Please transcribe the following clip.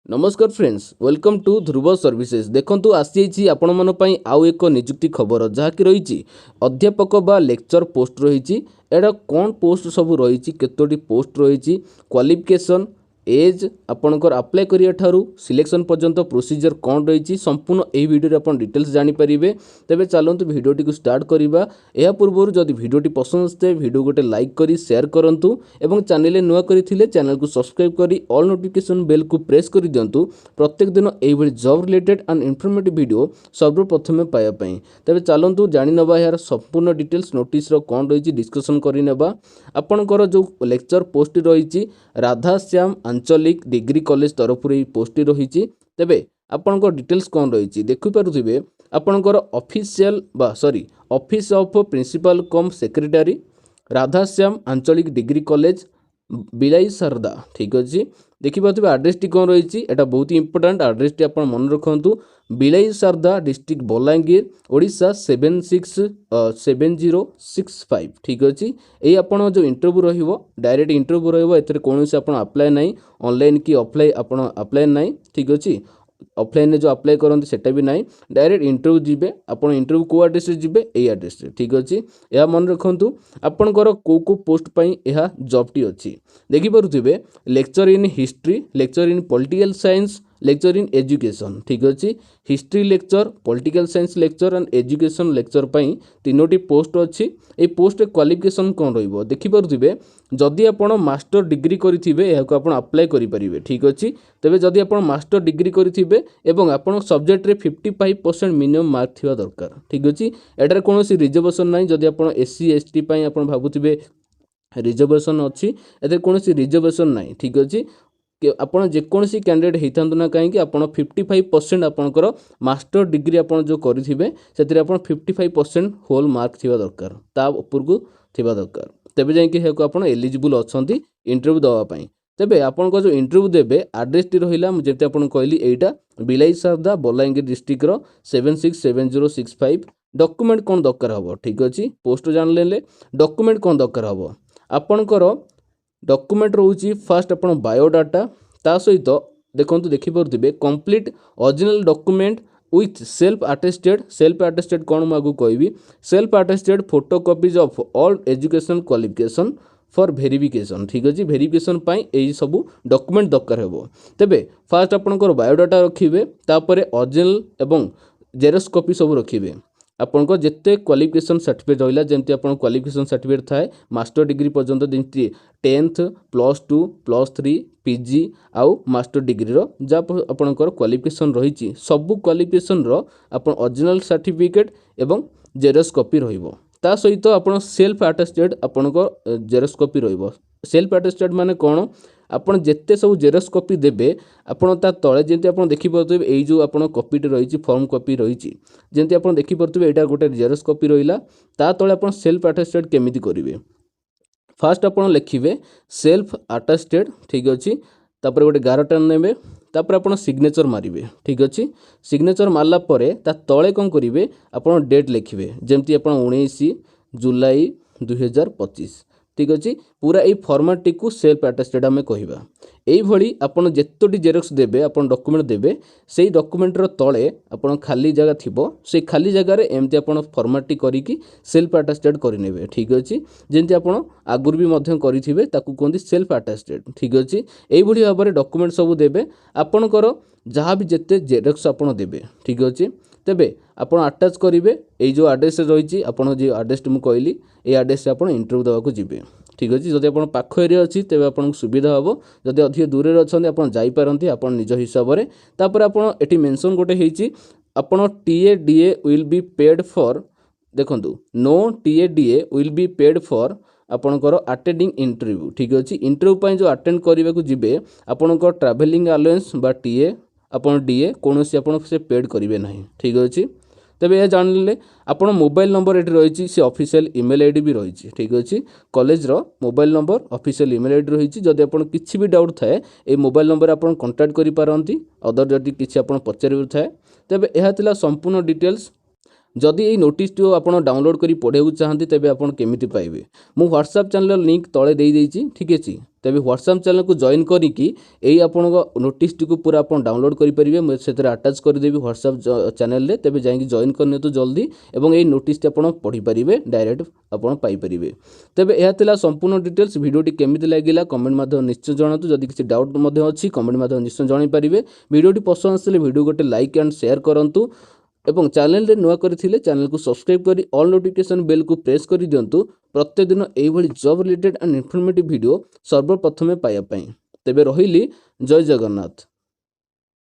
नमस्कार friends welcome to Dhruv services देखंतु आसी आपण मन पई आउ एक नियुक्ति खबर जहाँकि रही अध्यापक बा लेक्चर पोस्ट रही एडा कौन पोस्ट सब रही केतोटी पोस्ट रही क्वालिफिकेशन एज आपणकर अप्लाई करिया ठारू सिलेक्शन पर्यंत प्रोसीजर कौन रही संपूर्ण यही वीडियो आप डिटेल्स जानीपारे तेज चलतु भिडियोटी को स्टार्ट करवा या पूर्व जदि भिडियोटी पसंद आए भिडियो गोटे लाइक करी शेयर करूँ और चैनल नुआ करथिले चैनल को सब्सक्राइब करी ऑल नोटिफिकेशन बेल को प्रेस कर दिंतु प्रत्येक दिन यही job related and informative video सर्वप्रथमे पाइबापी तेज चलतु जाणीनवा यार संपूर्ण डिटेल्स नोटिस कौन रही डिस्कसन करनेबा आपणकर जो लेक्चर पोस्ट रही राधाश्याम आंचलिक डिग्री कॉलेज तरफ पोस्ट रही तेबे आपणकर डिटेल्स कौन रही देखिपे आपणकर official sorry office of principal cum secretary Radhashyam Anchalik degree college बिलाई सारदा ठीक अच्छे देखिपे आड्रेस टी कौन रही है बहुत ही इंपोर्टेंट आड्रेस टी आप मन रखु बिलाई सारदा डिस्ट्रिक्ट बलांगीर ओडिशा 767065 ठीक अच्छे ये आपन जो इंटरव्यू रहिबो डायरेक्ट इंटरव्यू रहिबो एथरे कोनोसी आपन अप्लाई नहीं ऑनलाइन की ऑफलाइन आपन अप्लाई नहीं ठीक अच्छे ऑफलाइन जो अप्लाई करते सेटा भी नहीं डायरेक्ट इंटरव्यू जीवे आप इंटरव्यू को एड्रेस जीवे यही एड्रेस ठीक अच्छे यह मन रखु आपणकर को पोस्ट पाई यह जॉब टी अच्छी देखिपे lecture in history lecture in political science lecture in education ठीक अच्छे history lecture political science lecture and education lecture पाई तीनोटी पोस्ट अच्छी ये पोस्ट क्वालिफिकेशन कौन रहिबो देखिपे जदि आपण मास्टर डिग्री करिथिबे एहाको आपण अप्लाई करि परिबे ठीक अच्छे तेबे जदि आपण मास्टर डिग्री करिथिबे एवं आपण सब्जेक्ट रे 55% मिनिमम मार्क थिबा दरकार ठीक अच्छे एटार कोनोसी रिजर्वेशन नाही जदि आपण एससी एसटी पाई आपण भाबुथिबे रिजर्वेशन अच्छी एते कोनोसी रिजर्वेशन नाही ठीक अच्छे आपन जेकोसी कैंडिडेट होता ना कहीं आप 55% आपंकर मास्टर डिग्री आप जो करेंगे से 55% होल मार्क थी दरकार ता उपरकू थी दरकार तेज जाकि आप एलिजिबल अच्छा इंटरव्यू देवाई तेबे आपन जो इंटरव्यू देवे आड्रेस टी रहा जब आप कहली यहाँ बिलाई सारदा बलांगीर डिस्ट्रिक्ट 767065 डॉक्यूमेंट कौन दरकार हम ठीक अच्छे पोस्ट जानले डॉक्यूमेंट कौन दरकार हम आपणकर डॉक्यूमेंट रोची फास्ट अपन बायोडाटा ता सहित देखो देखिपे complete original document with self attested कौन मुझे कहबी self attested photocopies of all education qualification for verification ठीक अच्छे वेरिफिकेशन यही सब डॉक्यूमेंट दरकार हो तेबे फास्ट आपनकर बायोडाटा रखिए तापर ओरिजिनल एवं जेरक्स कॉपी सब रखिए आपंकर जिते क्वालिफिकेशन सर्टिफिकेट रहा जमी आप क्वालिफिकेशन सर्टिफिकेट थाए मास्टर डिग्री पर्यंत जमी 10th +2 +3 पीजी आउ मास्टर डिग्री जहाँ आपंकर क्वालिफिकेशन रही सबू क्वालिफिकेशन आप ओरिजिनल सर्टिफिकेट एवं जेरक्स कॉपी ता सहित आप सेल्फ अटेस्टेड आपंकर जेरक्स कॉपी सेल्फ अटेस्टेड माने कौन आपन जिते सब जेरक्स कॉपी देबे आपन ता तले जेंति आपन देखि परथबे एई जो आपन कॉपीटी रही फॉर्म कॉपी रही जेंति आपन देखि परथबे एटा गोटे जेरक्स कॉपी रहिला ता तले आपन सेल्फ अटेस्टेड केमिति करिवे फास्ट आपन लिखिबे सेल्फ अटेस्टेड ठीक अछि तापर गोटे गारटान नेबे तापर आपन सिग्नेचर मारिबे ठीक अछि सिग्नेचर मारला परे ता तले कोन करिवे आपन डेट लिखिबे जेंति आपन 19 जुलाई 2025 ठीक अच्छे पूरा यही फॉर्मेट को सेल्फ अटेस्टेड आम कहवा यही आपन जेतोटी जेरक्स देबे आपन डॉक्यूमेंट देबे से डॉक्यूमेंटर तले आपन खाली जगह थिबो से खाली जगह रे एमती आपन फॉर्मेट करिकी सेल्फ अटेस्टेड करिनेबे ठीक अच्छे जेंति आपन आगुर भी मध्यम करिथिबे ताकू कहंदी सेल्फ अटेस्टेड ठीक अच्छे एही भली भाबरे डॉक्यूमेंट सब देबे आपनकर जहाँ भी जेते जेरक्स आपन देबे ठीक अच्छे तेबे आपन अटैच करिवे एई जो एड्रेस रही आपन जो एड्रेस मु कहली ए एड्रेस आपन इंटरव्यू देवाक जीवे ठीक अच्छे जब आप पाख एरिया अच्छी तेज आपको सुविधा हम जब अधिक दूर अच्छा आप जापारती आप निज हिसाब से तापर आपड़ी मेंशन गोटे होती आपड़ TA DA will be paid for देखु no TA DA will be paid for आपणकर अटेंडिंग इंटरव्यू ठीक अच्छे इंटरव्यू जो अटेंड करने को जीवे आपणकर ट्रावेलिंग अलाउंस बा टीए आपन डीए कौन से पेड करेंगे ना ठीक अच्छे तेबे यह जानले आपन मोबाइल नंबर ये रही सी ऑफिशियल ईमेल आईडी भी रही ठीक अच्छे कॉलेज रो mobile number official email ID रही जदि आपन किसी भी डाउट थाए ये मोबाइल नंबर आपन कांटेक्ट करि पारंती अदर जदि किसी आपन पचार थाए तेबे यह संपूर्ण डिटेल्स जदि ये नोटिस टी आपण डाउनलोड करी पढ़ाई चाहती तेबे आपण केमिति पाइबे मु व्हाट्सएप चैनल लिंक तले दे देइछि ठीक अछि तेबे व्हाट्सएप चैनल को जॉइन करिकी एई आपण नोटिस टी को पूरा आपण डाउनलोड करि परिबे मैं सेतरे अटैच कर देबी व्हाट्सएप चैनल रे तेबे जाई जॉइन करने तो जल्दी एवं एई नोटिस टी आपण पढ़ी परिबे डायरेक्ट आपण पाई परिबे तेबे एहा तिला संपूर्ण डिटेल्स वीडियोटी केमिति लागिला कमेंट माध्यम निश्चय जणातु जदि किछि डाउट मध्ये अछि कमेंट माध्यम निश्चय जणाई परिबे वीडियोटी पसंद आसले वीडियो गोटे लाइक एंड शेयर करंतु एवं चैनल रे नुआ करथिले चैनल को सब्सक्राइब करी ऑल नोटिफिकेशन बेल को प्रेस करी दियंतु प्रत्येक दिन एई भली job related and informative video सर्वप्रथमे पाया पई तेबे रहिली जय जगन्नाथ।